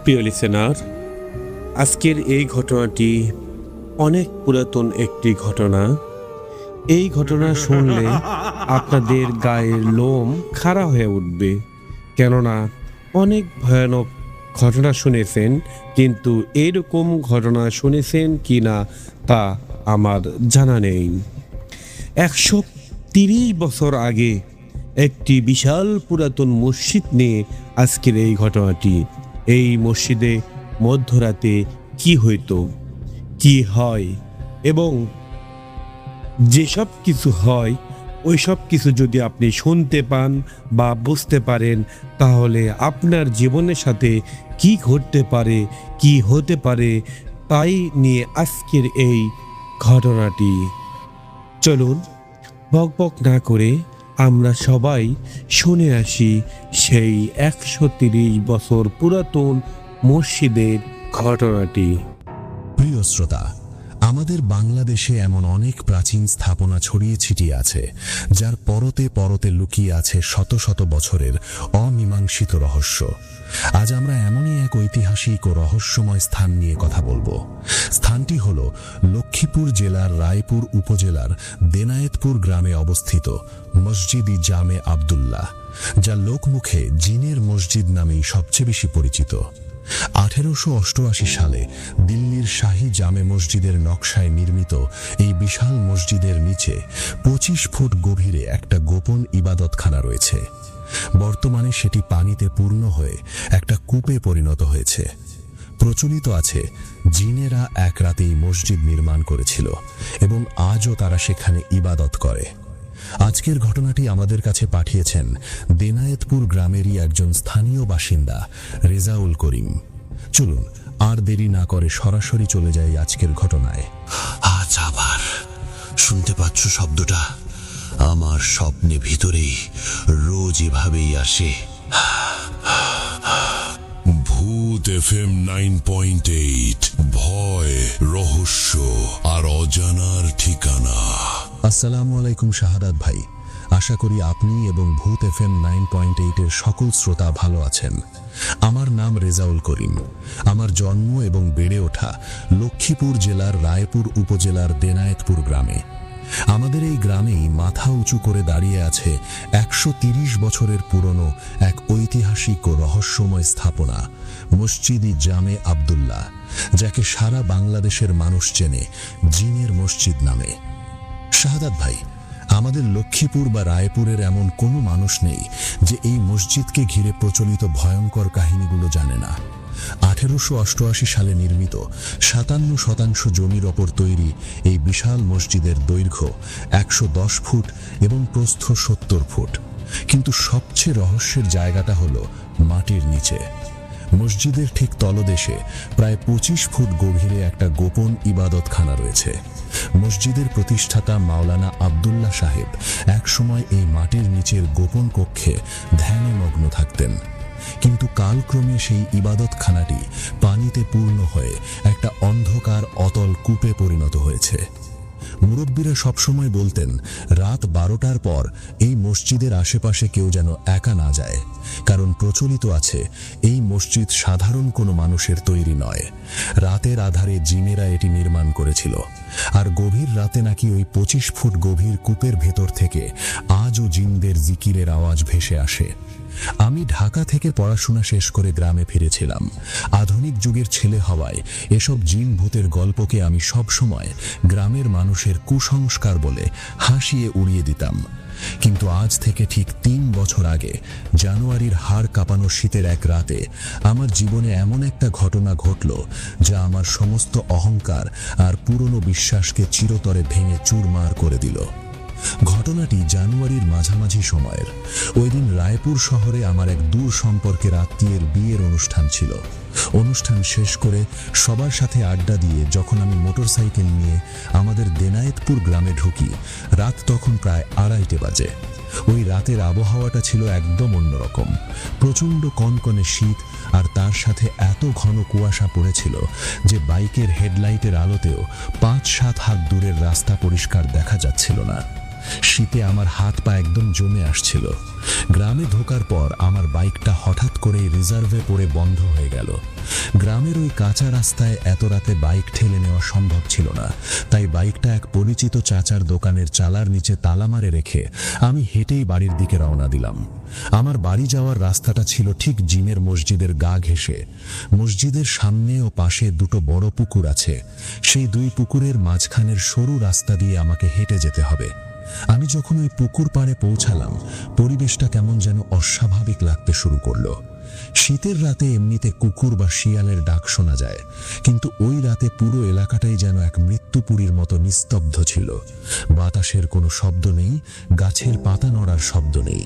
প্রিয় লিসেনার, আজকের এই ঘটনাটি অনেক পুরাতন একটি ঘটনা। এই ঘটনা শুনলে আপনাদের গায়ের লোম খাড়া হয়ে উঠবে, কেননা অনেক ভয়ানক ঘটনা শুনেছেন, কিন্তু এইরকম ঘটনা শুনেছেন কি না তা আমার জানা নেই। 130 বছর আগে একটি বিশাল পুরাতন মসজিদ নিয়ে আজকের এই ঘটনাটি। এই মসজিদে মধ্যরাতে কি হইতো, কি হয় এবং যেসব কিছু হয় ওই সব কিছু যদি আপনি শুনতে পান বা বুঝতে পারেন, তাহলে আপনার জীবনের সাথে কি ঘটতে পারে, কি হতে পারে, তাই নিয়ে আজকের এই ঘটনাটি। চলুন বকবক না করে আমরা সবাই শুনে আসি সেই 130 বছর পুরাতন মসজিদের ঘটনাটি। প্রিয় শ্রোতা, আমাদের বাংলাদেশে এমন অনেক প্রাচীন স্থাপনা ছড়িয়ে ছিটিয়ে আছে, যার পরতে পরতে লুকিয়ে আছে শত শত বছরের অমীমাংসিত রহস্য। আজ আমরা এমনই এক ঐতিহাসিক ও রহস্যময় স্থান নিয়ে কথা বলবো। স্থানটি হল লক্ষ্মীপুর জেলার রায়পুর উপজেলার দেনায়েতপুর গ্রামে অবস্থিত মসজিদ-ই জামে আব্দুল্লাহ, যা লোকমুখে জিনের মসজিদ নামেই সবচেয়ে বেশি পরিচিত। 1888 সালে দিল্লির শাহী জামে মসজিদের নকশায় নির্মিত এই বিশাল মসজিদের নিচে 25 ফুট গভীরে একটা গোপন ইবাদতখানা রয়েছে। বর্তমানে সেটি পানিতে পূর্ণ হয়ে একটা কূপে পরিণত হয়েছে। প্রচলিত আছে জিনেরা এক রাতেই মসজিদ নির্মাণ করেছিল এবং আজও তারা সেখানে ইবাদত করে। আজকের ঘটনাটি আমাদের কাছে পাঠিয়েছেন দেনায়েতপুর গ্রামেরই একজন স্থানীয় বাসিন্দা রেজাউল করিম। চলুন আর দেরি না করে সরাসরি চলে যাই আজকের ঘটনায়। আজ আবার শুনতে পাচ্ছ শব্দটা? আমার স্বপ্নে ভিতরেই রোজ এভাবেই আসে। ভূত FM 9.8, ভয়, রহস্য আর অজানার ঠিকানা। আসসালামু আলাইকুম শাহাদাত ভাই, আশা করি আপনি এবং ভূত FM 9.8 এর সকল শ্রোতা ভালো আছেন। আমার নাম রেজাউল করিম। আমার জন্ম এবং বেড়ে ওঠা লক্ষ্মীপুর জেলার রায়পুর উপজেলার দেনায়েতপুর গ্রামে। আমাদের এই গ্রামেই মাথা উঁচু করে দাঁড়িয়ে আছে 130 বছরের পুরনো এক ঐতিহাসিক ও রহস্যময় স্থাপনা মসজিদ-ই জামে আব্দুল্লাহ, যাকে সারা বাংলাদেশের মানুষ চেনে জিনের মসজিদ নামে। শাহাদাত ভাই, আমাদের লক্ষ্মীপুর বা রায়পুরের এমন কোনো মানুষ নেই যে এই মসজিদকে ঘিরে প্রচলিত ভয়ঙ্কর কাহিনীগুলো জানে না। 1888 সালে নির্মিত 57% জমির ওপর তৈরি এই বিশাল মসজিদের দৈর্ঘ্য 110 ফুট এবং প্রস্থ 70 ফুট। কিন্তু সবচেয়ে রহস্যের জায়গাটা হলো মাটির নিচে। মসজিদের ঠিক তলদেশে প্রায় 25 ফুট গভীরে একটা গোপন ইবাদতখানা রয়েছে। মসজিদের প্রতিষ্ঠাতা মাওলানা আব্দুল্লাহ সাহেব একসময় এই মাটির নিচের গোপন কক্ষে ধ্যানে মগ্ন থাকতেন, কিন্তু কালক্রমে সেই ইবাদতখানাটি পানিতে পূর্ণ হয়ে একটা অন্ধকার অতল কূপে পরিণত হয়েছে। মুরব্বীরা সবসময় বলতেন, রাত 12টার পর এই মসজিদের আশেপাশে কেউ যেন একা না যায়, কারণ প্রচলিত আছে এই মসজিদ সাধারণ কোনো মানুষের তৈরি নয়। রাতের আধারে জিনেরা এটি নির্মাণ করেছিল, আর গভীর রাতে নাকি ওই 25 ফুট গভীর কূপের ভেতর থেকে আজও জিনদের জিকিরের আওয়াজ ভেসে আসে। আমি ঢাকা থেকে পড়াশোনা শেষ করে গ্রামে ফিরেছিলাম। আধুনিক যুগের ছেলে হওয়ায় এসব জিন ভূতের গল্পকে আমি সবসময় গ্রামের মানুষের কুসংস্কার বলে হাসিয়ে উড়িয়ে দিতাম। কিন্তু আজ থেকে ঠিক 3 বছর আগে জানুয়ারির হাড় কাঁপানো শীতের এক রাতে আমার জীবনে এমন একটা ঘটনা ঘটল, যা আমার সমস্ত অহংকার আর পুরনো বিশ্বাসকে চিরতরে ভেঙে চুরমার করে দিল। ঘটনাটি জানুয়ারির মাঝামাঝি সময়ের। ওই দিন রায়পুর শহরে আমার এক দূর সম্পর্কের আত্মীয়ের বিয়ের অনুষ্ঠান ছিল। অনুষ্ঠান শেষ করে সবার সাথে আড্ডা দিয়ে যখন আমি মোটরসাইকেল নিয়ে আমাদের দেনায়েতপুর গ্রামে ঢুকি, রাত তখন প্রায় 2:30 বাজে। ওই রাতের আবহাওয়াটা ছিল একদম অন্যরকম। প্রচণ্ড কনকনে শীত, আর তার সাথে এত ঘন কুয়াশা পড়েছিল যে বাইকের হেডলাইটের আলোতেও 5-7 হাত দূরের রাস্তা পরিষ্কার দেখা যাচ্ছিল না। শীতে আমার হাত পা একদম জমে আসছিল। গ্রামে ঢোকার পর আমার বাইকটা হঠাৎ করে রিজার্ভে পড়ে বন্ধ হয়ে গেল। গ্রামের ওই কাঁচা রাস্তায় এত রাতে বাইক ঠেলে নেওয়া সম্ভব ছিল না, তাই বাইকটা এক পরিচিত চাচার দোকানের চালার নিচে তালা মারে রেখে আমি হেঁটেই বাড়ির দিকে রওনা দিলাম। আমার বাড়ি যাওয়ার রাস্তাটা ছিল ঠিক জিমের মসজিদের গা ঘেঁষে। মসজিদের সামনে ও পাশে দুটো বড় পুকুর আছে, সেই দুই পুকুরের মাঝখানের সরু রাস্তা দিয়ে আমাকে হেঁটে যেতে হবে। আমি যখন ওই পুকুর পাড়ে পৌঁছালাম, পরিবেশটা কেমন যেন অস্বাভাবিক লাগতে শুরু করলো। শীতের রাতে এমনিতে কুকুর বা শিয়ালের ডাক শোনা যায়, কিন্তু ওই রাতে পুরো এলাকাটাই যেন এক মৃত্যুপুরীর মতো নিস্তব্ধ ছিল। বাতাসের কোনো শব্দ নেই, গাছের পাতা নড়ার শব্দ নেই।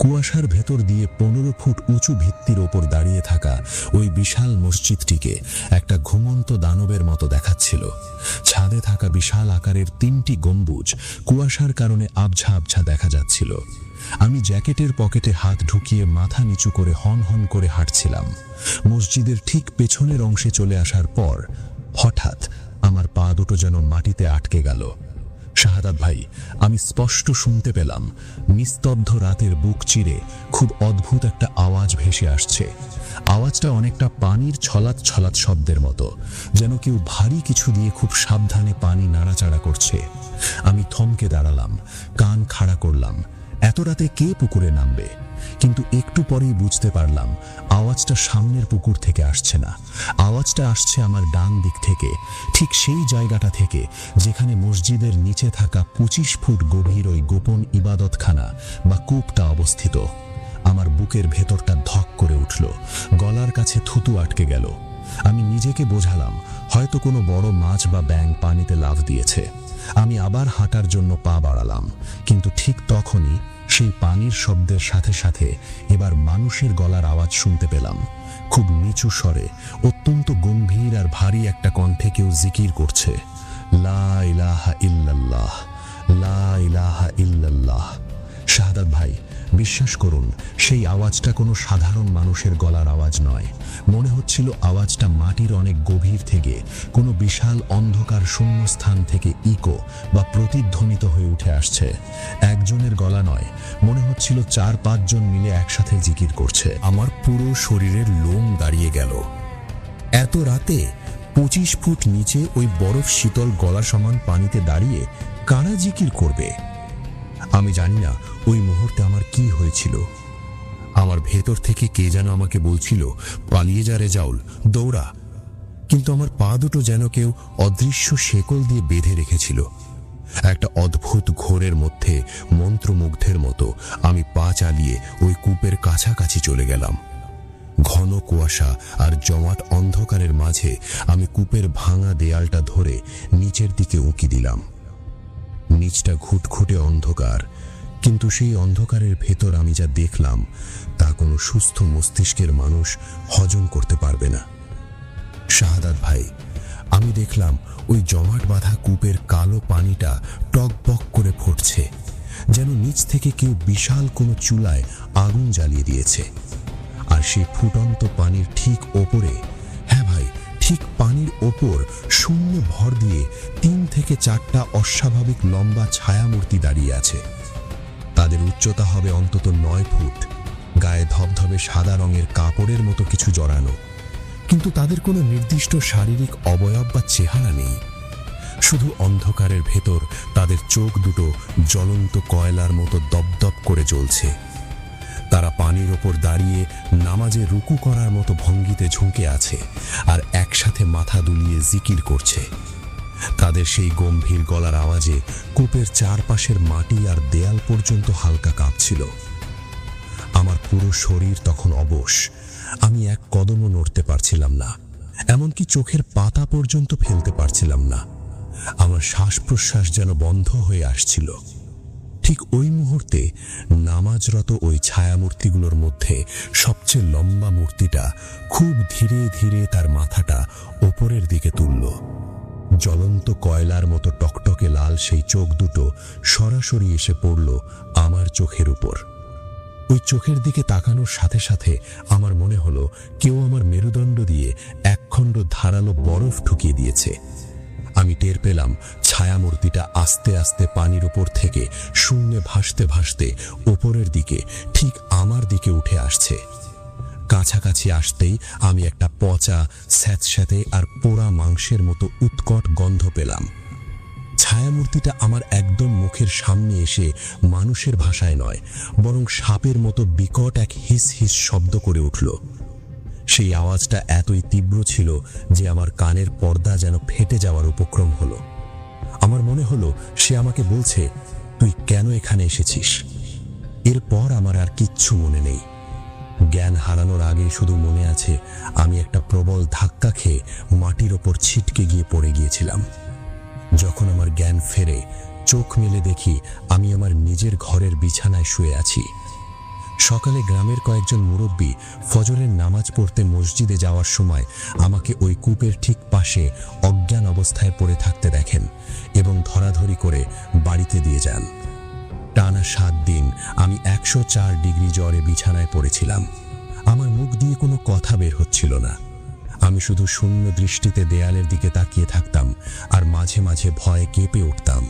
কুয়াশার ভেতর দিয়ে 15 ফুট উঁচু ভিত্তির ওপর দাঁড়িয়ে থাকা ওই বিশাল মসজিদটিকে একটা ঘুমন্ত দানবের মতো দেখাচ্ছিল। ছাদে থাকা বিশাল আকারের 3টি গম্বুজ কুয়াশার কারণে আবছা আবছা দেখা যাচ্ছিল। আমি জ্যাকেটের পকেটে হাত ঢুকিয়ে মাথা নিচু করে হন হন করে হাঁটছিলাম। মসজিদের ঠিক পেছনের অংশে চলে আসার পর হঠাৎ আমার পা দুটো যেন মাটিতে আটকে গেল। শাহাদাত ভাই, আমি স্পষ্ট শুনতে পেলাম নিস্তব্ধ রাতের বুক চিরে খুব অদ্ভুত একটা আওয়াজ ভেসে আসছে। আওয়াজটা অনেকটা পানির ছলাৎ ছলাৎ শব্দের মতো, যেন কেউ ভারী কিছু দিয়ে খুব সাবধানে পানি নাড়াচাড়া করছে। আমি থমকে দাঁড়ালাম, কান খাড়া করলাম। এত রাতে কে পুকুরে নামবে? কিন্তু একটু পরেই বুঝতে পারলাম আওয়াজটা সামনের পুকুর থেকে আসছে না, আওয়াজটা আসছে আমার ডান দিক থেকে, ঠিক সেই জায়গাটা থেকে যেখানে মসজিদের নিচে থাকা 25 ফুট গভীর ওই গোপন ইবাদতখানা বা কূপটা অবস্থিত। আমার বুকের ভেতরটা ধক করে উঠল, গলার কাছে থুতু আটকে গেল। আমি নিজেকে বোঝালাম হয়তো কোনো বড় মাছ বা ব্যাঙ পানিতে লাফ দিয়েছে। আমি আবার হাঁটার জন্য পা বাড়ালাম, কিন্তু ঠিক তখনই সেই পানির শব্দের সাথে সাথে এবার মানুষের গলার আওয়াজ শুনতে পেলাম। খুব নিচু স্বরে, অত্যন্ত গম্ভীর আর ভারী একটা কণ্ঠে কেউ জিকির করছে, লা ইলাহা ইল্লাল্লাহ, লা ইলাহা ইল্লাল্লাহ। শাহাদাত ভাই, বিশ্বাস করুন, সেই আওয়াজটা কোনো সাধারণ মানুষের গলার আওয়াজ নয়। মনে হচ্ছিল আওয়াজটা মাটির অনেক গভীর থেকে কোনো বিশাল অন্ধকার শূন্যস্থান থেকে ইকো বা প্রতিধ্বনিত হয়ে উঠে আসছে। একজনের গলা নয়, মনে হচ্ছিল 4-5 জন মিলে একসাথে জিকির করছে। আমার পুরো শরীরের লোম দাঁড়িয়ে গেল। এত রাতে 25 ফুট নিচে ওই বরফ শীতল গলা সমান পানিতে দাঁড়িয়ে কারা জিকির করবে? আমি জানি না ওই মুহূর্তে আমার কি হয়েছিল। আমার ভেতর থেকে কে যেন আমাকে বলছিল, পালিয়ে যা রেজাউল, দৌড়া। কিন্তু আমার পা দুটো যেন কেউ অদৃশ্য শেকল দিয়ে বেঁধে রেখেছিল। একটা অদ্ভুত ঘোরের মধ্যে মন্ত্রমুগ্ধের মতো আমি পা চালিয়ে ওই কূপের কাছাকাছি চলে গেলাম। ঘন কুয়াশা আর জমাট অন্ধকারের মাঝে আমি কূপের ভাঙা দেয়ালটা ধরে নিচের দিকে উঁকি দিলাম। নিচটা ঘুটঘুটে অন্ধকার, কিন্তু সেই অন্ধকারের ভেতর আমি যা দেখলাম তা কোনো সুস্থ মস্তিষ্কের মানুষ হজম করতে পারবে না। শাহাদাত ভাই, আমি দেখলাম ওই জমাট বাঁধা কূপের কালো পানিটা টকবক করে ফুটছে, যেন নিচ থেকে কেউ বিশাল কোনো চুলায় আগুন জ্বালিয়ে দিয়েছে। আর সেই ফুটন্ত পানির ঠিক ওপরে, হ্যাঁ ভাই, ঠিক পানির ওপর শূন্য ভর দিয়ে 3 থেকে 4টা অস্বাভাবিক লম্বা ছায়ামূর্তি দাঁড়িয়ে আছে। তাদের উচ্চতা হবে অন্তত 9 ফুট, গায়ে ধবধবে সাদা রঙের কাপড়ের মতো কিছু জড়ানো, কিন্তু তাদের কোনো নির্দিষ্ট শারীরিক অবয়ব বা চেহারা নেই। শুধু অন্ধকারের ভেতর তাদের চোখ দুটো জ্বলন্ত কয়লার মতো দপদপ করে জ্বলছে। তারা পানির ওপর দাঁড়িয়ে নামাজে রুকু করার মতো ভঙ্গিতে ঝুঁকে আছে আর একসাথে মাথা দুলিয়ে জিকির করছে। তাদের সেই গম্ভীর গলার আওয়াজে কূপের চারপাশের মাটি আর দেয়াল পর্যন্ত হালকা কাঁপছিল। আমার পুরো শরীর তখন অবশ, আমি এক কদমও নড়তে পারছিলাম না, এমনকি চোখের পাতা পর্যন্ত ফেলতে পারছিলাম না। আমার শ্বাস প্রশ্বাস যেন বন্ধ হয়ে আসছিল। ঠিক ওই মুহূর্তে নামাজরত ওই ছায়ামূর্তিগুলোর মধ্যে সবচেয়ে লম্বা মূর্তিটা খুব ধীরে ধীরে তার মাথাটা ওপরের দিকে তুলল। জ্বলন্ত কয়লার মতো টকটকে লাল সেই চোখ দুটো সরাসরি এসে পড়ল আমার চোখের উপর। ওই চোখের দিকে তাকানোর সাথে সাথে আমার মনে হলো কেউ আমার মেরুদণ্ড দিয়ে একখণ্ড ধারালো বরফ ঢুকিয়ে দিয়েছে। আমি টের পেলাম ছায়ামূর্তিটা আস্তে আস্তে পানির উপর থেকে শূন্যে ভাসতে ভাসতে ওপরের দিকে ঠিক আমার দিকে উঠে আসছে। কাছাকাছি আসতেই আমি একটা পচা, স্যাঁতস্যাঁতে আর পোড়া মাংসের মতো উৎকট গন্ধ পেলাম। ছায়ামূর্তিটা আমার একদম মুখের সামনে এসে মানুষের ভাষায় নয়, বরং সাপের মতো বিকট এক হিস হিস শব্দ করে উঠল। সেই আওয়াজটা এতই তীব্র ছিল যে আমার কানের পর্দা যেন ফেটে যাওয়ার উপক্রম হলো। আমার মনে হলো সে আমাকে বলছে, তুই কেন এখানে এসেছিস? এরপর আমার আর কিচ্ছু মনে নেই। জ্ঞান হারানোর আগে শুধু মনে আছে আমি একটা প্রবল ধাক্কা খেয়ে মাটির ওপর ছিটকে গিয়ে পড়ে গিয়েছিলাম। যখন আমার জ্ঞান ফেরে, চোখ মেলে দেখি আমি আমার নিজের ঘরের বিছানায় শুয়ে আছি। সকালে গ্রামের কয়েকজন মুরব্বী ফজরের নামাজ পড়তে মসজিদে যাওয়ার সময় আমাকে ওই কূপের ঠিক পাশে অজ্ঞান অবস্থায় পড়ে থাকতে দেখেন এবং ধরাধরি করে বাড়িতে দিয়ে যান। টানা 7 দিন আমি 104 ডিগ্রি জ্বরে বিছানায় পড়েছিলাম। আমার মুখ দিয়ে কোনো কথা বের হচ্ছিল না। আমি শুধু শূন্য দৃষ্টিতে দেয়ালের দিকে তাকিয়ে থাকতাম আর মাঝে মাঝে ভয়ে কেঁপে উঠতাম।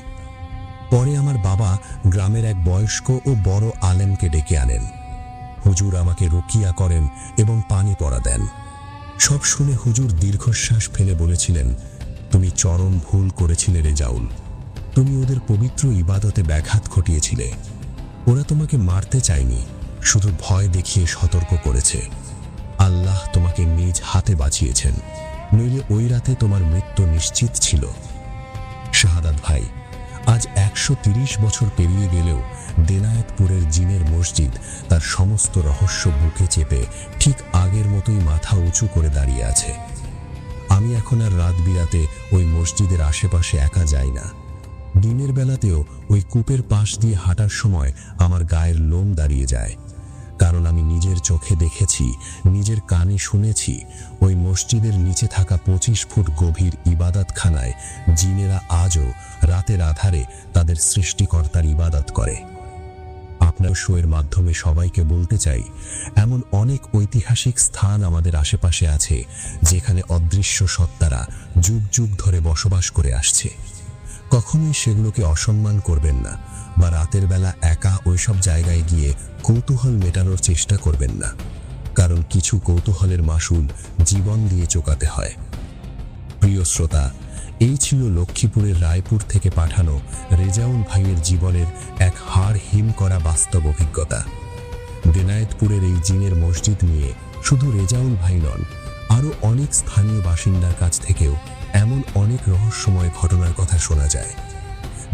পরে আমার বাবা গ্রামের এক বয়স্ক ও বড় আলেমকে ডেকে আনেন। হুজুর আমাকে রুকিয়া করেন এবং পানি পড়া দেন। সব শুনে হুজুর দীর্ঘশ্বাস ফেলে বলেছিলেন, তুমি চরম ভুল করেছিলে রেজাউল। তুমি ওদের পবিত্র ইবাদতে ব্যাঘাত ঘটিয়েছিলে। ওরা তোমাকে মারতে চায়নি, শুধু ভয় দেখিয়ে সতর্ক করেছে। আল্লাহ তোমাকে নিজ হাতে বাঁচিয়েছেন, নইলে ওই রাতে তোমার মৃত্যু নিশ্চিত ছিল। শাহাদাত ভাই, আজ 130 বছর পেরিয়ে গেলেও দেনায়েতপুরের জিনের মসজিদ তার সমস্ত রহস্য বুকে চেপে ঠিক আগের মতোই মাথা উঁচু করে দাঁড়িয়ে আছে। আমি এখন আর রাত বিরাতে ওই মসজিদের আশেপাশে একা যাই না। দিনের বেলাতেও ওই কূপের পাশ দিয়ে হাঁটার সময় আমার গায়ের লোম দাঁড়িয়ে যায়, কারণ আমি নিজের চোখে দেখেছি, নিজের কানে শুনেছি, ওই মসজিদের নিচে থাকা 25 ফুট গভীর ইবাদতখানায় জিনেরা আজও রাতের আধারে তাদের সৃষ্টিকর্তার ইবাদত করে। আপনার শোয়ের মাধ্যমে সবাইকে বলতে চাই, এমন অনেক ঐতিহাসিক স্থান আমাদের আশেপাশে আছে যেখানে অদৃশ্য সত্তারা যুগ যুগ ধরে বসবাস করে আসছে। কখনোই সেগুলোকে অসম্মান করবেন না বা রাতের বেলা একা ওইসব জায়গায় গিয়ে কৌতূহল মেটানোর চেষ্টা করবেন না, কারণ কিছু কৌতূহলের মাসুল জীবন দিয়ে চোকাতে হয়। প্রিয় শ্রোতা, এই ছিল লক্ষ্মীপুরের রায়পুর থেকে পাঠানো রেজাউল ভাইয়ের জীবনের এক হাড় হিম করা বাস্তব অভিজ্ঞতা। দেনায়েতপুরের এই জিনের মসজিদ নিয়ে শুধু রেজাউল ভাই নন, আরও অনেক স্থানীয় বাসিন্দার কাছ থেকেও এমন অনেক রহস্যময় ঘটনার কথা শোনা যায়।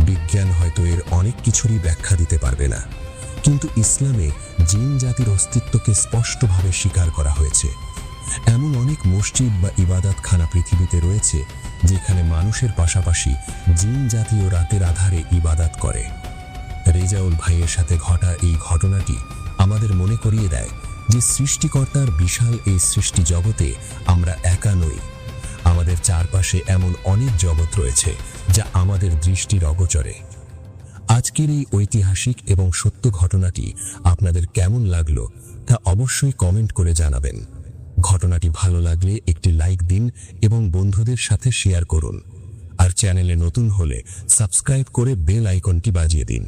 বিজ্ঞান হয়তো এর অনেক কিছুরই ব্যাখ্যা দিতে পারবে না, কিন্তু ইসলামে জিন জাতির অস্তিত্বকে স্পষ্টভাবে স্বীকার করা হয়েছে। এমন অনেক মসজিদ বা ইবাদতখানা পৃথিবীতে রয়েছে যেখানে মানুষের পাশাপাশি জিন জাতীয় রাতের আধারে ইবাদত করে। রেজাউল ভাইয়ের সাথে ঘটা এই ঘটনাটি আমাদের মনে করিয়ে দেয় যে সৃষ্টিকর্তার বিশাল এই সৃষ্টি জগতে আমরা একা নই। আমাদের চারপাশে এমন অনেক জগৎ রয়েছে যা আমাদের দৃষ্টির অগোচরে। আজকের এই ঐতিহাসিক এবং সত্য ঘটনাটি আপনাদের কেমন লাগলো তা অবশ্যই কমেন্ট করে জানাবেন। ঘটনাটি ভালো লাগলে একটি লাইক দিন এবং বন্ধুদের সাথে শেয়ার করুন। আর চ্যানেলে নতুন হলে সাবস্ক্রাইব করে বেল আইকনটি বাজিয়ে দিন।